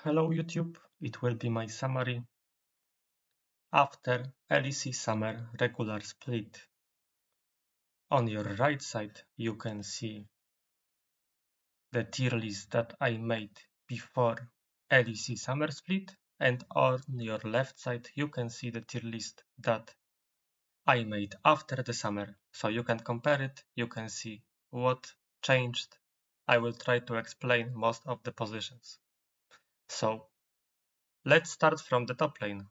Hello YouTube, it will be my summary after LEC Summer regular split. On your right side you can see the tier list that I made before LEC Summer split, and on your left side you can see the tier list that I made after the summer. So you can compare it, you can see what changed. I will try to explain most of the positions. So let's start from the top lane.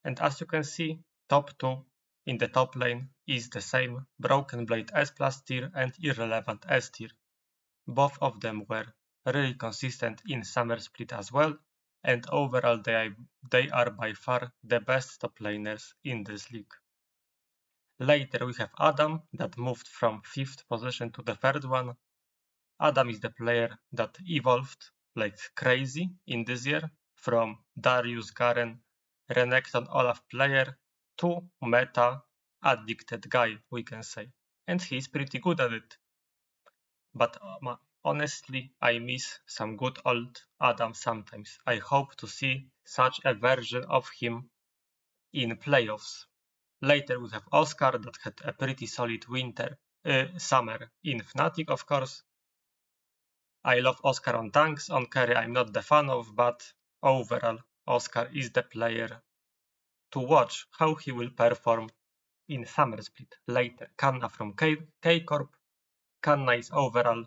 And as you can see, top 2 in the top lane is the same Broken Blade S+ tier and Irrelevant S tier. Both of them were really consistent in summer split as well, and overall they are by far the best top laners in this league. Later we have Adam that moved from 5th position to the 3rd one. Adam is the player that evolved like crazy in this year, from Darius, Garen, Renekton, Olaf player to meta addicted guy, we can say. And he's pretty good at it. But honestly, I miss some good old Adam sometimes. I hope to see such a version of him in playoffs. Later we have Oscar that had a pretty solid summer in Fnatic, of course. I love Oscar on tanks, on carry I'm not the fan of, but overall Oscar is the player to watch how he will perform in Summer Split. Later, Kanna from K-Corp. Kanna is overall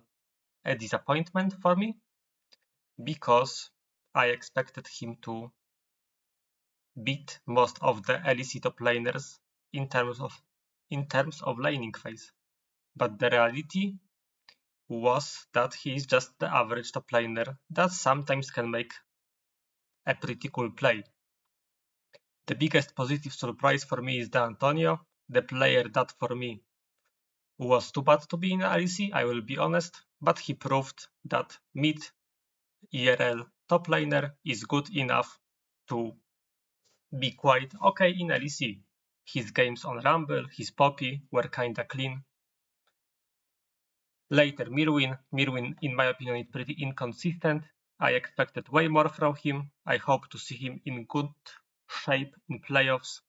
a disappointment for me, because I expected him to beat most of the LEC top laners in terms of laning phase. But the reality was that he is just the average top laner that sometimes can make a pretty cool play. The biggest positive surprise for me is D'Antonio, the player that for me was too bad to be in LEC, I will be honest, but he proved that mid IRL top laner is good enough to be quite okay in LEC. His games on Rumble, his Poppy were kinda clean. Later, Mirwin in my opinion is pretty inconsistent. I expected way more from him. I hope to see him in good shape in playoffs.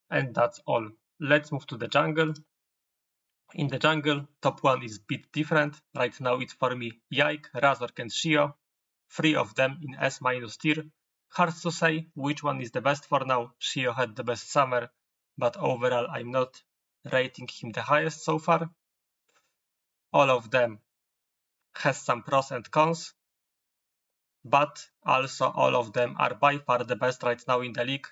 And that's all. Let's move to the jungle. In the jungle, top 1 is a bit different. Right now it's for me Yike, Razork and Shio. 3 of them in S- tier. Hard to say which one is the best for now. Shio had the best summer, but overall I'm not rating him the highest so far. All of them has some pros and cons, but also all of them are by far the best right now in the league.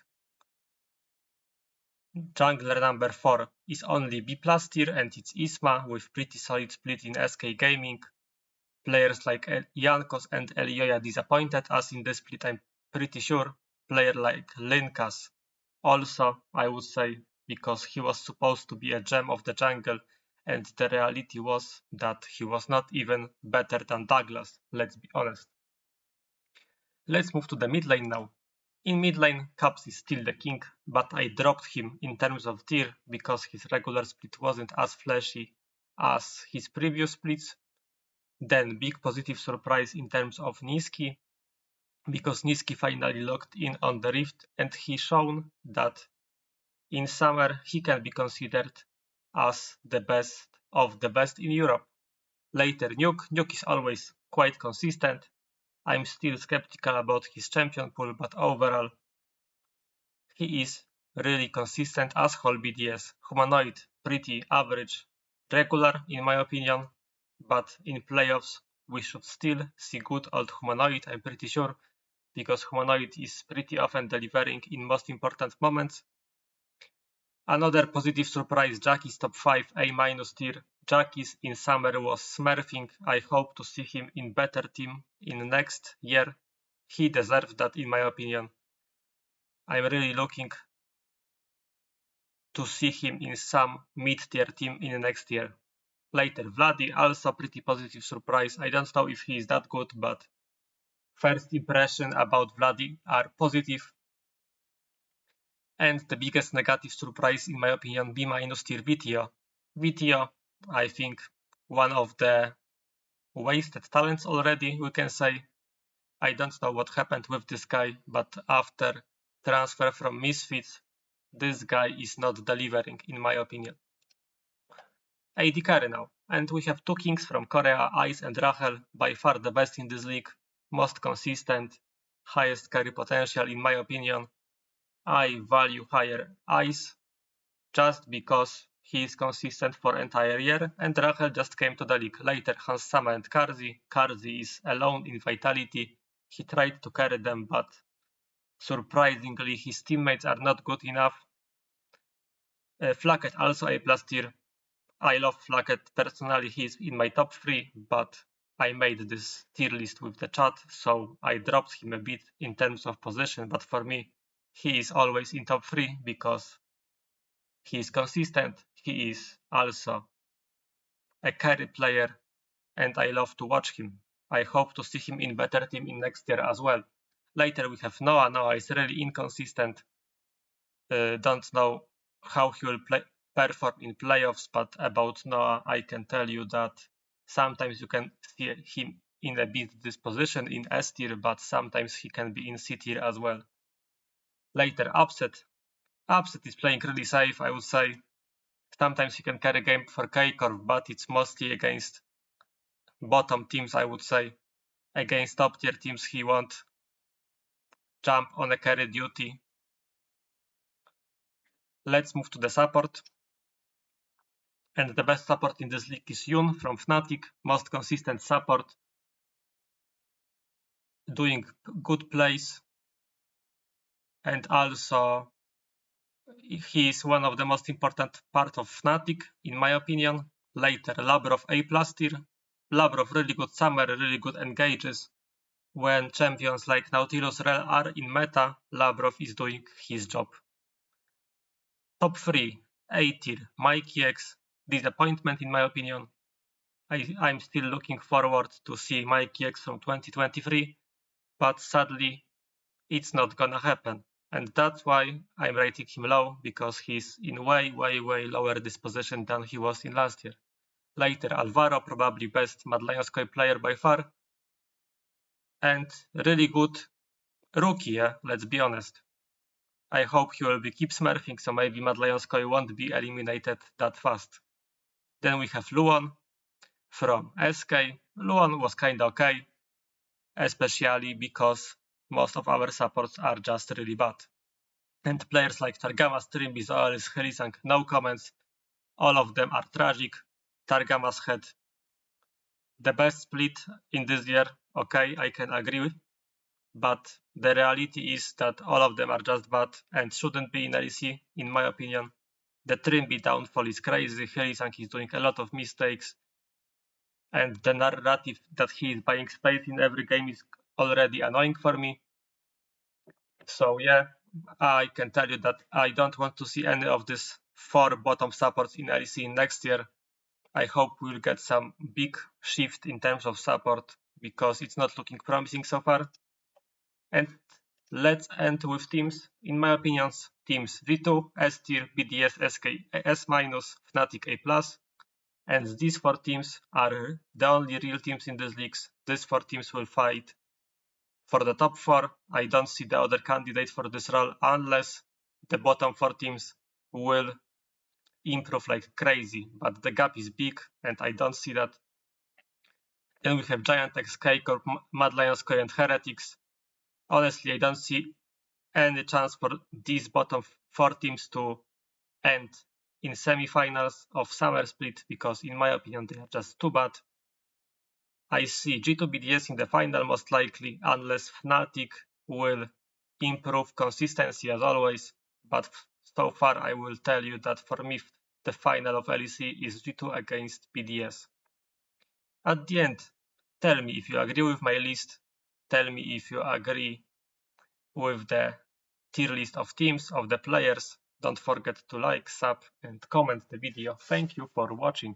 Jungler number 4 is only B+ tier, and it's Isma with pretty solid split in SK Gaming. Players like Jankos and Elioya disappointed us in the split, I'm pretty sure. Player like Linkas also, I would say, because he was supposed to be a gem of the jungle, and the reality was that he was not even better than Douglas, let's be honest. Let's move to the mid lane now. In mid lane, Caps is still the king, but I dropped him in terms of tier because his regular split wasn't as flashy as his previous splits. Then big positive surprise in terms of Nisqy, because Nisqy finally locked in on the Rift, and he shown that in summer he can be considered as the best of the best in Europe. Later, Nuke is always quite consistent. I'm still skeptical about his champion pool, but overall he is really consistent as whole BDS. Humanoid, pretty average, regular in my opinion, but in playoffs we should still see good old Humanoid, I'm pretty sure, because Humanoid is pretty often delivering in most important moments. Another positive surprise, Jackie's top 5 A- tier. Jackie's in summer was smurfing. I hope to see him in better team in next year. He deserves that in my opinion. I'm really looking to see him in some mid-tier team in the next year. Later, Vladi, also pretty positive surprise. I don't know if he is that good, but first impression about Vladi are positive. And the biggest negative surprise, in my opinion, B- tier Vitio. Vitio, I think, one of the wasted talents already, we can say. I don't know what happened with this guy, but after transfer from Misfits, this guy is not delivering, in my opinion. AD carry now, and we have two kings from Korea, Ice and Rachel, by far the best in this league, most consistent, highest carry potential in my opinion. I value higher Ice just because he is consistent for entire year, and Rachel just came to the league. Later Hans Sama and Karzi. Karzi is alone in Vitality. He tried to carry them, but surprisingly his teammates are not good enough. Flacket also A+ tier. I love Flacket personally, he's in my top 3, but I made this tier list with the chat, so I dropped him a bit in terms of position, but for me, he is always in top 3 because he is consistent, he is also a carry player, and I love to watch him. I hope to see him in better team in next year as well. Later we have Noah. Noah is really inconsistent. Don't know how he will perform in playoffs, but about Noah, I can tell you that sometimes you can see him in a bit this position in S tier, but sometimes he can be in C tier as well. Later, Upset. Upset is playing really safe, I would say. Sometimes he can carry game for K-Corp, but it's mostly against bottom teams, I would say. Against top tier teams, he won't jump on a carry duty. Let's move to the support. And the best support in this league is Yun from Fnatic, most consistent support, doing good plays, and also he is one of the most important part of Fnatic, in my opinion. Later, Labrov A+ tier. Labrov really good summer, really good engages. When champions like Nautilus Rel are in meta, Labrov is doing his job. Top 3, A tier, Mikey X, disappointment in my opinion. I'm still looking forward to see Mikey X from 2023, but sadly, it's not gonna happen. And that's why I'm rating him low, because he's in way lower disposition than he was in last year. Later, Alvaro, probably best Mad Lions Koi player by far. And really good rookie, yeah, let's be honest. I hope he will keep smurfing, so maybe Mad Lions Koi won't be eliminated that fast. Then we have Luon from SK. Luon was kinda okay, especially because most of our supports are just really bad. And players like Targamas, Trimbis, Oalis, Helisang, no comments. All of them are tragic. Targamas had the best split in this year. Okay, I can agree with. But the reality is that all of them are just bad and shouldn't be in LEC, in my opinion. The Trimby downfall is crazy. Helisang is doing a lot of mistakes. And the narrative that he is buying space in every game is already annoying for me. So yeah, I can tell you that I don't want to see any of these 4 bottom supports in LEC next year. I hope we'll get some big shift in terms of support, because it's not looking promising so far. And let's end with teams. In my opinions, teams V2, S tier, BDS, SK, S-, Fnatic A+. And these 4 teams are the only real teams in these leagues. These 4 teams will fight for the top 4. I don't see the other candidate for this role unless the bottom 4 teams will improve like crazy, but the gap is big and I don't see that. Then we have Giant X, K-Corp, Mad Lions Koi, and Heretics. Honestly, I don't see any chance for these bottom 4 teams to end in semi-finals of Summer Split, because in my opinion they are just too bad. I see G2BDS in the final most likely, unless Fnatic will improve consistency as always, but so far I will tell you that for me the final of LEC is G2 against BDS. At the end, tell me if you agree with my list, tell me if you agree with the tier list of teams, of the players. Don't forget to like, sub and comment the video. Thank you for watching.